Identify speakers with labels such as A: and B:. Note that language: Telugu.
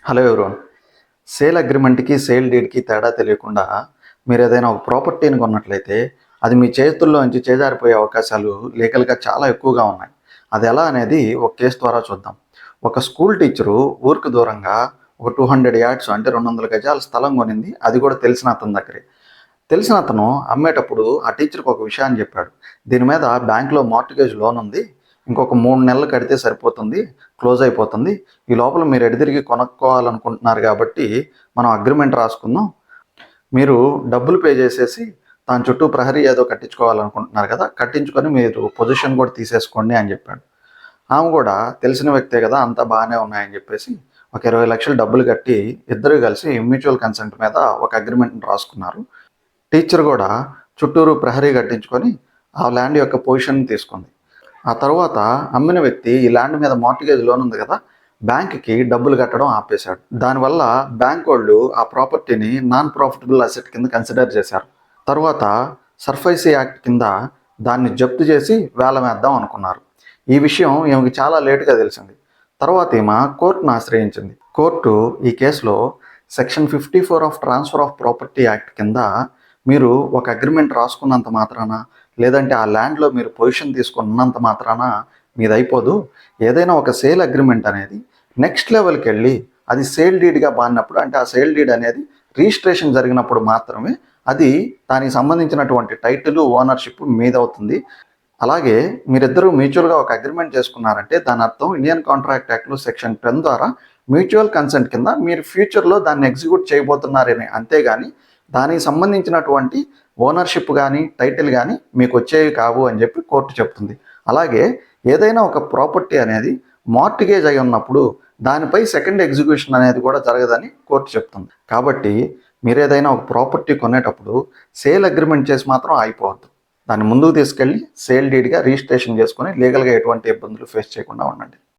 A: Hello everyone. సేల్ అగ్రిమెంట్‌కి, సేల్ డీడ్‌కి తేడా తెలియకుండా మీరేదైనా ఒక ప్రాపర్టీని కొన్నట్లయితే, అది మీ చేతుల్లో నుంచి చేజారిపోయే అవకాశాలు లీగల్‌గా చాలా ఎక్కువగా ఉన్నాయి. అదెలా అనేది ఒక కేస్ ద్వారా చూద్దాం. ఒక స్కూల్ టీచరు ఊరికి దూరంగా ఒక 200 యార్డ్స్ అంటే 200 గజాల స్థలం కొనింది. అది కూడా తెలిసిన అతని దగ్గరే. తెలిసిన అతను అమ్మేటప్పుడు ఆ టీచర్‌కి ఒక విషయాన్ని చెప్పాడు. దీని మీద బ్యాంక్‌లో మార్ట్‌గేజ్ లోన్ ఉంది. ఇంకొక 3 నెలలు కడితే సరిపోతుంది. క్లోజ్ అయిపోతుంది. ఈ లోపల మీరు ఎడతిరిగి కొనుక్కోవాలనుకుంటున్నారు కాబట్టి మనం అగ్రిమెంట్ రాసుకుందాం. మీరు డబ్బులు పే చేసేసి దాని చుట్టూ ప్రహరీ ఏదో కట్టించుకోవాలనుకుంటున్నారు కదా! కట్టించుకొని మీరు పొజిషన్ కూడా తీసేసుకోండి అని చెప్పాడు. ఆమె కూడా తెలిసిన వ్యక్తే కదా! అంతా బాగానే ఉన్నాయని చెప్పేసి ఒక 20,00,000 డబ్బులు కట్టి ఇద్దరూ కలిసి మ్యూచువల్ కన్సెంట్ మీద ఒక అగ్రిమెంట్‌ని రాసుకున్నారు. టీచర్ కూడా చుట్టూరు ప్రహరీ కట్టించుకొని ఆ ల్యాండ్ యొక్క పొజిషన్ తీసుకుంది. ఆ తర్వాత అమ్మిన వ్యక్తి ఈ ల్యాండ్ మీద మార్టిగేజ్ లోన్ ఉంది కదా, బ్యాంక్కి డబ్బులు కట్టడం ఆపేశాడు. దానివల్ల బ్యాంక్ వాళ్ళు ఆ ప్రాపర్టీని నాన్ ప్రాఫిటబుల్ అసెట్ కింద కన్సిడర్ చేశారు. తర్వాత సర్ఫేసీ యాక్ట్ కింద దాన్ని జప్తు చేసి వేలం వేద్దాం అనుకున్నారు. ఈ విషయం ఈమెకి చాలా లేటుగా తెలిసింది. తర్వాత ఈమె కోర్టును ఆశ్రయించింది. కోర్టు ఈ కేసులో section 54 of transfer of property act కింద మీరు ఒక అగ్రిమెంట్ రాసుకున్నంత మాత్రాన, లేదంటే ఆ ల్యాండ్లో మీరు పొజిషన్ తీసుకున్నంత మాత్రాన మీది అయిపోదు. ఏదైనా ఒక సేల్ అగ్రిమెంట్ అనేది నెక్స్ట్ లెవెల్కి వెళ్ళి అది సేల్ డీడ్గా మారినప్పుడు, అంటే ఆ సేల్ డీడ్ అనేది రిజిస్ట్రేషన్ జరిగినప్పుడు మాత్రమే అది దానికి సంబంధించినటువంటి టైటిల్, ఓనర్షిప్ మీదవుతుంది. అలాగే మీరిద్దరూ మ్యూచువల్గా ఒక అగ్రిమెంట్ చేసుకున్నారంటే దాని అర్థం ఇండియన్ కాంట్రాక్ట్ యాక్ట్లో సెక్షన్ 10 ద్వారా మ్యూచువల్ కన్సెంట్ కింద మీరు ఫ్యూచర్లో దాన్ని ఎగ్జిక్యూట్ చేయబోతున్నారని, అంతేగాని దానికి సంబంధించినటువంటి ఓనర్షిప్ కానీ టైటిల్ కానీ మీకు వచ్చేవి కావు అని చెప్పి కోర్టు చెప్తుంది. అలాగే ఏదైనా ఒక ప్రాపర్టీ అనేది మార్టిగేజ్ అయి ఉన్నప్పుడు దానిపై సెకండ్ ఎగ్జిక్యూషన్ అనేది కూడా జరగదని కోర్టు చెప్తుంది. కాబట్టి మీరు ఏదైనా ఒక ప్రాపర్టీ కొనేటప్పుడు సేల్ అగ్రిమెంట్ చేసి మాత్రం ఆగిపోవద్దు. దాన్ని ముందుకు తీసుకెళ్ళి సేల్ డీడ్గా రిజిస్ట్రేషన్ చేసుకొని లీగల్గా ఎటువంటి ఇబ్బందులు ఫేస్ చేయకుండా ఉండండి.